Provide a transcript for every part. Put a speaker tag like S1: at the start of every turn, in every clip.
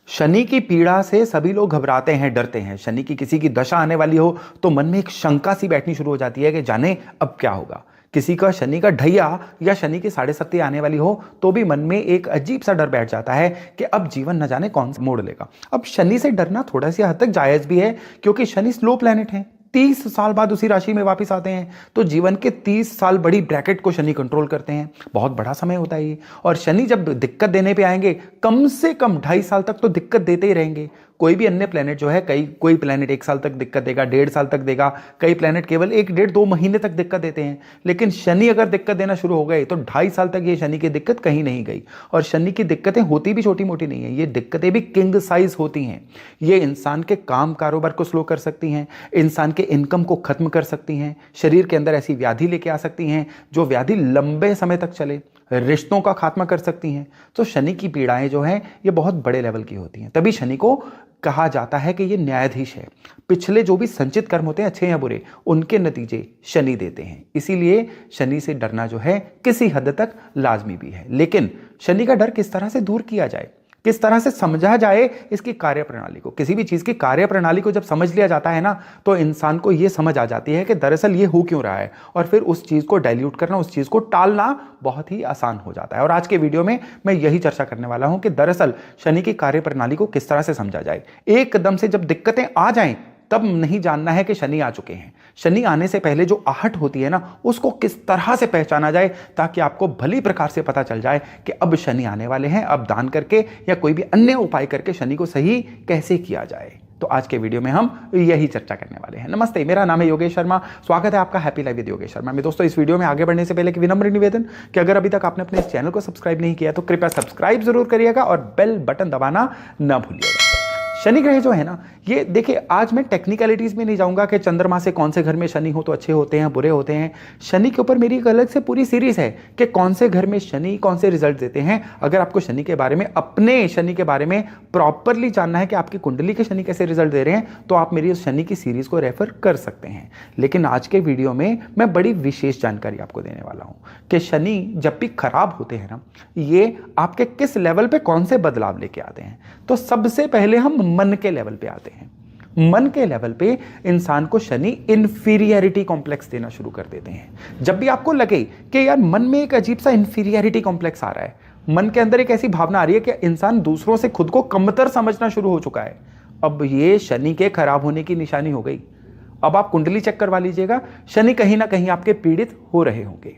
S1: शनि की पीड़ा से सभी लोग घबराते हैं, डरते हैं। शनि की किसी की दशा आने वाली हो तो मन में एक शंका सी बैठनी शुरू हो जाती है कि जाने अब क्या होगा। किसी का शनि का ढैया या शनि की 7.5 आने वाली हो तो भी मन में एक अजीब सा डर बैठ जाता है कि अब जीवन न जाने कौन सा मोड़ लेगा। अब शनि से डरना थोड़ा सी हद तक जायज भी है, क्योंकि शनि स्लो प्लैनेट है। 30 साल बाद उसी राशि में वापस आते हैं, तो जीवन के 30 साल बड़ी ब्रैकेट को शनि कंट्रोल करते हैं। बहुत बड़ा समय होता है ये। और शनि जब दिक्कत देने पे आएंगे, कम से कम 2.5 साल तक तो दिक्कत देते ही रहेंगे। कोई भी अन्य प्लेनेट जो है, कोई प्लेनेट 1 साल तक दिक्कत देगा, 1.5 साल तक देगा, कई प्लेनेट केवल 1, 1.5, 2 महीने तक दिक्कत देते हैं। लेकिन शनि अगर दिक्कत देना शुरू हो गए तो 2.5 साल तक ये शनि की दिक्कत कहीं नहीं गई। और शनि की दिक्कतें होती भी छोटी मोटी नहीं है, ये दिक्कतें भी किंग साइज होती हैं। ये इंसान के काम कारोबार को स्लो कर सकती हैं, इंसान के इनकम को खत्म कर सकती हैं, शरीर के अंदर ऐसी व्याधि लेके आ सकती हैं जो व्याधि लंबे समय तक चले, रिश्तों का खात्मा कर सकती हैं। तो शनि की पीड़ाएं जो हैं ये बहुत बड़े लेवल की होती हैं। तभी शनि को कहा जाता है कि ये न्यायाधीश है। पिछले जो भी संचित कर्म होते हैं, अच्छे या बुरे, उनके नतीजे शनि देते हैं। इसीलिए शनि से डरना जो है किसी हद तक लाजमी भी है। लेकिन शनि का डर किस तरह से दूर किया जाए, किस तरह से समझा जाए इसकी कार्यप्रणाली को। किसी भी चीज की कार्यप्रणाली को जब समझ लिया जाता है ना, तो इंसान को यह समझ आ जाती है कि दरअसल ये हो क्यों रहा है, और फिर उस चीज को डाइल्यूट करना, उस चीज को टालना बहुत ही आसान हो जाता है। और आज के वीडियो में मैं यही चर्चा करने वाला हूं कि दरअसल शनि की कार्यप्रणाली को किस तरह से समझा जाए। एकदम से जब दिक्कतें आ जाएं तब नहीं जानना है कि शनि आ चुके हैं। शनि आने से पहले जो आहट होती है ना, उसको किस तरह से पहचाना जाए ताकि आपको भली प्रकार से पता चल जाए कि अब शनि आने वाले हैं। अब दान करके या कोई भी अन्य उपाय करके शनि को सही कैसे किया जाए, तो आज के वीडियो में हम यही चर्चा करने वाले हैं। नमस्ते, मेरा नाम है योगेश शर्मा। स्वागत है आपका happy life with Yogesh Sharma में। दोस्तों, इस वीडियो में आगे बढ़ने से पहले एक विनम्र निवेदन कि अगर अभी तक आपने अपने इस चैनल को सब्सक्राइब नहीं किया तो कृपया सब्सक्राइब जरूर करिएगा और बेल बटन दबाना ना भूलिएगा। शनि ग्रह जो है ना, ये देखिए, आज मैं टेक्निकलिटीज में नहीं जाऊंगा कि चंद्रमा से कौन से घर में शनि हो तो अच्छे होते हैं, बुरे होते हैं। शनि के ऊपर मेरी एक अलग से पूरी सीरीज है कि कौन से घर में शनि कौन से रिजल्ट देते हैं। अगर आपको शनि के बारे में, अपने शनि के बारे में प्रॉपरली जानना है कि आपकी कुंडली के शनि कैसे रिजल्ट दे रहे हैं, तो आप मेरी उस शनि की सीरीज को रेफर कर सकते हैं। लेकिन आज के वीडियो में मैं बड़ी विशेष जानकारी आपको देने वाला हूं कि शनि जब भी खराब होते हैं ना, ये आपके किस लेवल पे कौन से बदलाव लेके आते हैं। तो सबसे पहले हम मन के लेवल पे आते हैं। मन के लेवल पे इंसान को शनि इंफीरियरिटी कॉम्प्लेक्स देना शुरू कर देते हैं। जब भी आपको लगे कि यार मन में एक अजीब सा इंफीरियरिटी कॉम्प्लेक्स आ रहा है, मन के अंदर एक ऐसी भावना आ रही है कि इंसान दूसरों से खुद को कमतर समझना शुरू हो चुका है, अब ये शनि के खराब होने की निशानी हो गई। अब आप कुंडली चेक करवा लीजिएगा, शनि कहीं ना कहीं आपके पीड़ित हो रहे होंगे।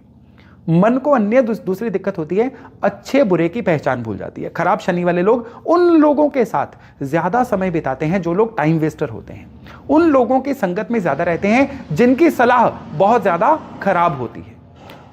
S1: मन को अन्य दूसरी दिक्कत होती है, अच्छे बुरे की पहचान भूल जाती है। खराब शनि वाले लोग उन लोगों के साथ ज्यादा समय बिताते हैं जो लोग टाइम वेस्टर होते हैं, उन लोगों की संगत में ज्यादा रहते हैं जिनकी सलाह बहुत ज्यादा खराब होती है।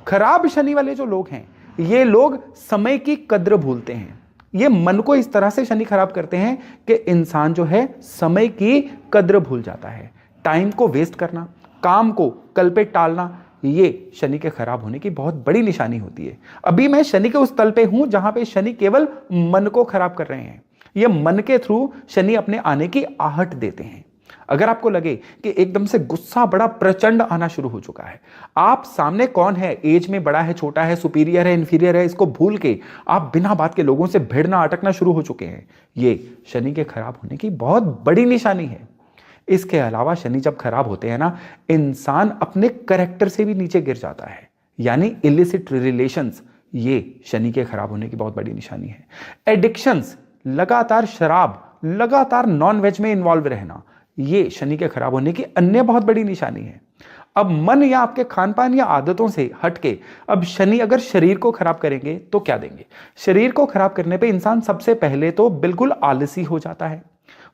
S1: खराब शनि वाले जो लोग हैं, ये लोग समय की कद्र भूलते हैं। ये मन को इस तरह से शनि खराब करते हैं कि इंसान जो है समय की कद्र भूल जाता है। टाइम को वेस्ट करना, काम को कल पे टालना, ये शनि के खराब होने की बहुत बड़ी निशानी होती है। अभी मैं शनि के उस तल पे हूं जहां पे शनि केवल मन को खराब कर रहे हैं। ये मन के थ्रू शनि अपने आने की आहट देते हैं। अगर आपको लगे कि एकदम से गुस्सा बड़ा प्रचंड आना शुरू हो चुका है, आप सामने कौन है, एज में बड़ा है, छोटा है, सुपीरियर है, इंफीरियर है, इसको भूल के आप बिना बात के लोगों से भिड़ना अटकना शुरू हो चुके हैं, ये शनि के खराब होने की बहुत बड़ी निशानी है। इसके अलावा शनि जब खराब होते हैं ना, इंसान अपने कैरेक्टर से भी नीचे गिर जाता है, यानी इलिसिट रिलेशंस, ये शनि के खराब होने की बहुत बड़ी निशानी है। एडिक्शंस, लगातार शराब, लगातार नॉन वेज में इन्वॉल्व रहना, ये शनि के खराब होने की अन्य बहुत बड़ी निशानी है। अब मन या आपके खान पान या आदतों से हटके अब शनि अगर शरीर को खराब करेंगे तो क्या देंगे। शरीर को खराब करने पे इंसान सबसे पहले तो बिल्कुल आलसी हो जाता है,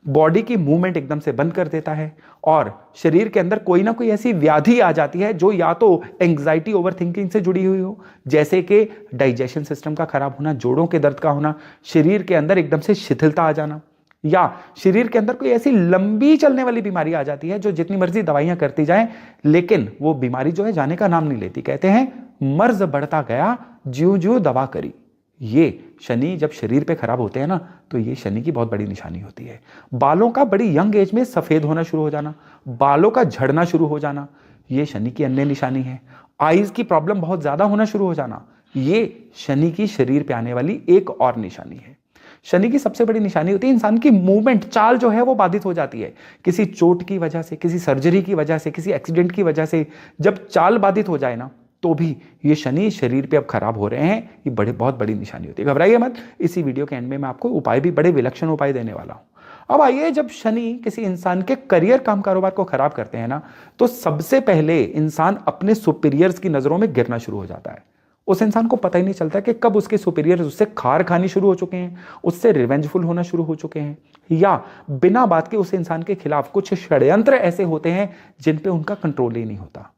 S1: बॉडी की मूवमेंट एकदम से बंद कर देता है, और शरीर के अंदर कोई ना कोई ऐसी व्याधि आ जाती है जो या तो एंग्जाइटी ओवर थिंकिंग से जुड़ी हुई हो, जैसे कि डाइजेशन सिस्टम का खराब होना, जोड़ों के दर्द का होना, शरीर के अंदर एकदम से शिथिलता आ जाना, या शरीर के अंदर कोई ऐसी लंबी चलने वाली बीमारी आ जाती है जो जितनी मर्जी दवाइयां करती जाएं, लेकिन वो बीमारी जो है जाने का नाम नहीं लेती। कहते हैं मर्ज बढ़ता गया ज्यों ज्यों दवा करी। ये शनि जब शरीर पे खराब होते हैं ना, तो ये शनि की बहुत बड़ी निशानी होती है। बालों का बड़ी यंग एज में सफेद होना शुरू हो जाना, बालों का झड़ना शुरू हो जाना, ये शनि की अन्य निशानी है। आईज की प्रॉब्लम बहुत ज्यादा होना शुरू हो जाना, ये शनि की शरीर पे आने वाली एक और निशानी है। शनि की सबसे बड़ी निशानी होती है इंसान की मूवमेंट, चाल जो है वो बाधित हो जाती है किसी चोट की वजह से, किसी सर्जरी की वजह से, किसी एक्सीडेंट की वजह से। जब चाल बाधित हो जाए ना, तो भी ये शनि शरीर पे अब खराब हो रहे हैं, ये बहुत बड़ी निशानी होती है। घबराइए मत, इसी वीडियो के एंड में मैं आपको उपाय भी, बड़े विलक्षण उपाय देने वाला हूं। अब आइए, जब शनि किसी इंसान के करियर, काम कारोबार को खराब करते हैं ना, तो सबसे पहले इंसान अपने सुपीरियर्स की नजरों में गिरना शुरू हो जाता है। उस इंसान को पता ही नहीं चलता कि कब उसके सुपीरियर्स उससे खार खानी शुरू हो चुके हैं, उससे रिवेंजफुल होना शुरू हो चुके हैं, या बिना बात के उस इंसान के खिलाफ कुछ षड्यंत्र ऐसे होते हैं जिन पे उनका कंट्रोल ही नहीं होता।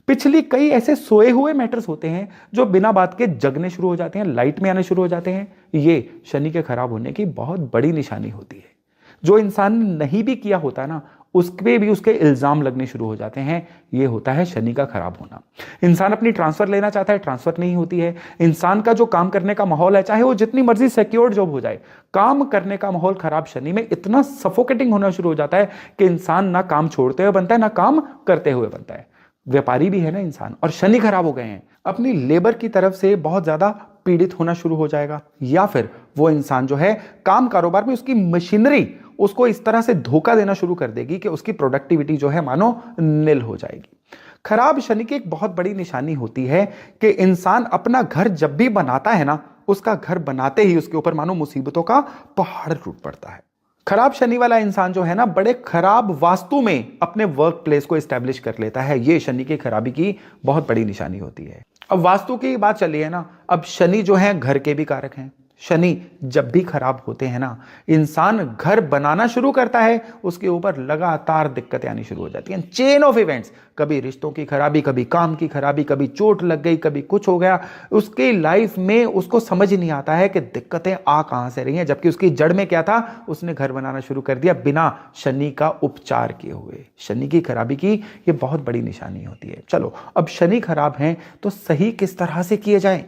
S1: पिछली कई ऐसे सोए हुए मैटर्स होते हैं जो बिना बात के जगने शुरू हो जाते हैं, लाइट में आने शुरू हो जाते हैं। ये शनि के खराब होने की बहुत बड़ी निशानी होती है। जो इंसान ने नहीं भी किया होता ना, उस पे भी उसके इल्जाम लगने शुरू हो जाते हैं। ये होता है शनि का खराब होना। इंसान अपनी ट्रांसफर लेना चाहता है, ट्रांसफर नहीं होती है। इंसान का जो काम करने का माहौल है, चाहे वो जितनी मर्जी सिक्योर्ड जॉब हो जाए, काम करने का माहौल खराब शनि में इतना सफोकेटिंग होना शुरू हो जाता है कि इंसान ना काम छोड़ते हुए बनता है, ना काम करते हुए बनता है। व्यापारी भी है ना इंसान, और शनि खराब हो गए हैं, अपनी लेबर की तरफ से बहुत ज्यादा पीड़ित होना शुरू हो जाएगा। या फिर वो इंसान जो है काम कारोबार में, उसकी मशीनरी उसको इस तरह से धोखा देना शुरू कर देगी कि उसकी प्रोडक्टिविटी जो है मानो निल हो जाएगी। खराब शनि की एक बहुत बड़ी निशानी होती है कि इंसान अपना घर जब भी बनाता है ना, उसका घर बनाते ही उसके ऊपर मानो मुसीबतों का पहाड़ टूट पड़ता है। खराब शनि वाला इंसान जो है ना, बड़े खराब वास्तु में अपने वर्क प्लेस को एस्टेब्लिश कर लेता है। ये शनि की खराबी की बहुत बड़ी निशानी होती है। अब वास्तु की बात चली है ना, अब शनि जो है घर के भी कारक हैं। शनि जब भी खराब होते हैं ना, इंसान घर बनाना शुरू करता है, उसके ऊपर लगातार दिक्कतें आनी शुरू हो जाती हैं। चेन ऑफ इवेंट्स, कभी रिश्तों की खराबी, कभी काम की खराबी, कभी चोट लग गई, कभी कुछ हो गया। उसकी लाइफ में उसको समझ नहीं आता है कि दिक्कतें आ कहां से रही हैं, जबकि उसकी जड़ में क्या था, उसने घर बनाना शुरू कर दिया बिना शनि का उपचार किए हुए। शनि की खराबी की ये बहुत बड़ी निशानी होती है। चलो, अब शनि खराब हैं तो सही किस तरह से किए जाए।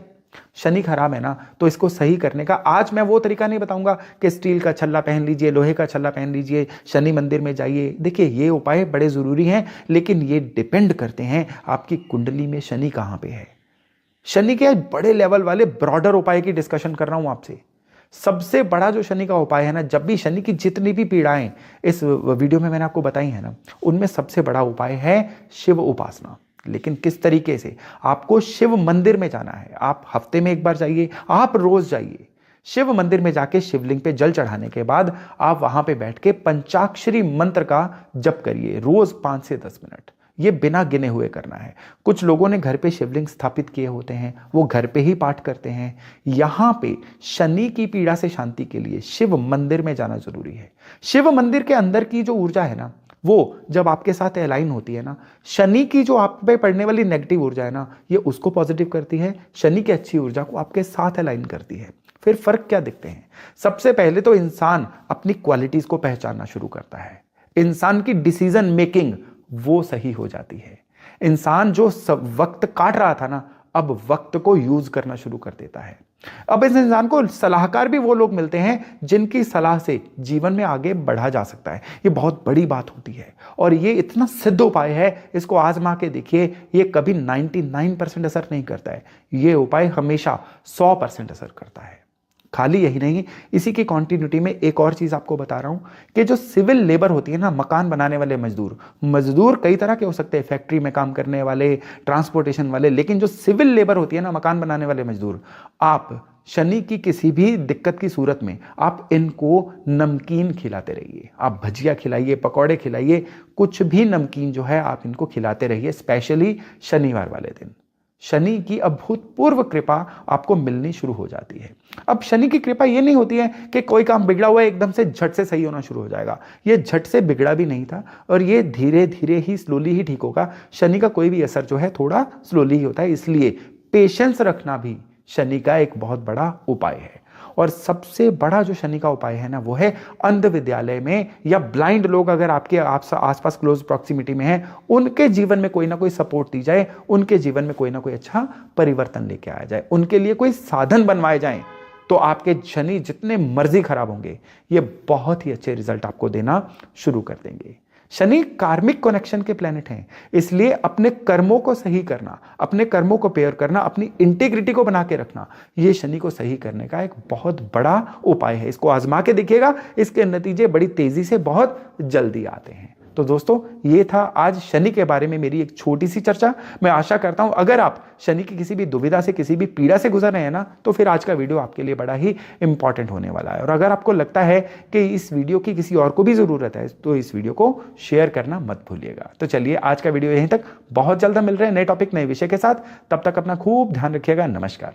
S1: शनि खराब है ना, तो इसको सही करने का आज मैं वो तरीका नहीं बताऊंगा कि स्टील का छल्ला पहन लीजिए, लोहे का छल्ला पहन लीजिए, शनि मंदिर में जाइए। देखिए, ये उपाय बड़े जरूरी हैं, लेकिन ये डिपेंड करते हैं आपकी कुंडली में शनि कहां पे है। शनि के बड़े लेवल वाले ब्रॉडर उपाय की डिस्कशन कर रहा हूं आपसे। सबसे बड़ा जो शनि का उपाय है ना, जब भी शनि की जितनी भी पीड़ाएं इस वीडियो में मैंने आपको बताई है ना, उनमें सबसे बड़ा उपाय है शिव उपासना। लेकिन किस तरीके से? आपको शिव मंदिर में जाना है। आप हफ्ते में एक बार जाइए, आप रोज जाइए। शिव मंदिर में जाके शिवलिंग पे जल चढ़ाने के बाद आप वहां पे बैठ के पंचाक्षरी मंत्र का जप करिए रोज 5 से 10 मिनट। ये बिना गिने हुए करना है। कुछ लोगों ने घर पे शिवलिंग स्थापित किए होते हैं, वो घर पे ही पाठ करते हैं। यहां पे शनि की पीड़ा से शांति के लिए शिव मंदिर में जाना जरूरी है। शिव मंदिर के अंदर की जो ऊर्जा है ना, वो जब आपके साथ अलाइन होती है ना, शनि की जो आप पे पड़ने वाली नेगेटिव ऊर्जा है ना, ये उसको पॉजिटिव करती है, शनि की अच्छी ऊर्जा को आपके साथ अलाइन करती है। फिर फर्क क्या दिखते हैं? सबसे पहले तो इंसान अपनी क्वालिटीज को पहचानना शुरू करता है। इंसान की डिसीजन मेकिंग वो सही हो जाती है। इंसान जो सब वक्त काट रहा था ना, अब वक्त को यूज करना शुरू कर देता है। अब इस इंसान को सलाहकार भी वो लोग मिलते हैं जिनकी सलाह से जीवन में आगे बढ़ा जा सकता है। ये बहुत बड़ी बात होती है, और ये इतना सिद्ध उपाय है, इसको आजमा के देखिए। ये कभी 99% असर नहीं करता है, ये उपाय हमेशा 100% असर करता है। खाली यही नहीं, इसी की कॉन्टिन्यूटी में एक और चीज आपको बता रहा हूं कि जो सिविल लेबर होती है ना, मकान बनाने वाले मजदूर कई तरह के हो सकते हैं, फैक्ट्री में काम करने वाले, ट्रांसपोर्टेशन वाले, लेकिन जो सिविल लेबर होती है ना, मकान बनाने वाले मजदूर, आप शनि की किसी भी दिक्कत की सूरत में आप इनको नमकीन खिलाते रहिए। आप भजिया खिलाइए, पकौड़े खिलाइए, कुछ भी नमकीन जो है आप इनको खिलाते रहिए, स्पेशली शनिवार वाले दिन। शनि की अभूतपूर्व कृपा आपको मिलनी शुरू हो जाती है। अब शनि की कृपा ये नहीं होती है कि कोई काम बिगड़ा हुआ है एकदम से झट से सही होना शुरू हो जाएगा। ये झट से बिगड़ा भी नहीं था, और ये धीरे धीरे ही, स्लोली ही ठीक होगा। शनि का कोई भी असर जो है थोड़ा स्लोली ही होता है, इसलिए पेशेंस रखना भी शनि का एक बहुत बड़ा उपाय है। और सबसे बड़ा जो शनि का उपाय है ना, वो है अंध विद्यालय में या ब्लाइंड लोग अगर आपके आसपास क्लोज प्रॉक्सिमिटी में हैं, उनके जीवन में कोई ना कोई सपोर्ट दी जाए, उनके जीवन में कोई ना कोई अच्छा परिवर्तन लेके आया जाए, उनके लिए कोई साधन बनवाए जाएं, तो आपके शनि जितने मर्जी खराब होंगे, ये बहुत ही अच्छे रिजल्ट आपको देना शुरू कर देंगे। शनि कार्मिक कनेक्शन के प्लेनेट हैं, इसलिए अपने कर्मों को सही करना, अपने कर्मों को पेयर करना, अपनी इंटीग्रिटी को बना के रखना, ये शनि को सही करने का एक बहुत बड़ा उपाय है। इसको आजमा के देखिएगा, इसके नतीजे बड़ी तेजी से बहुत जल्दी आते हैं। तो दोस्तों, ये था आज शनि के बारे में मेरी एक छोटी सी चर्चा। मैं आशा करता हूं अगर आप शनि की किसी भी दुविधा से, किसी भी पीड़ा से गुजर रहे हैं ना, तो फिर आज का वीडियो आपके लिए बड़ा ही इंपॉर्टेंट होने वाला है। और अगर आपको लगता है कि इस वीडियो की किसी और को भी जरूरत है, तो इस वीडियो को शेयर करना मत भूलिएगा। तो चलिए, आज का वीडियो यहीं तक। बहुत जल्द मिल रहे हैं नए टॉपिक, नए विषय के साथ। तब तक अपना खूब ध्यान रखिएगा। नमस्कार।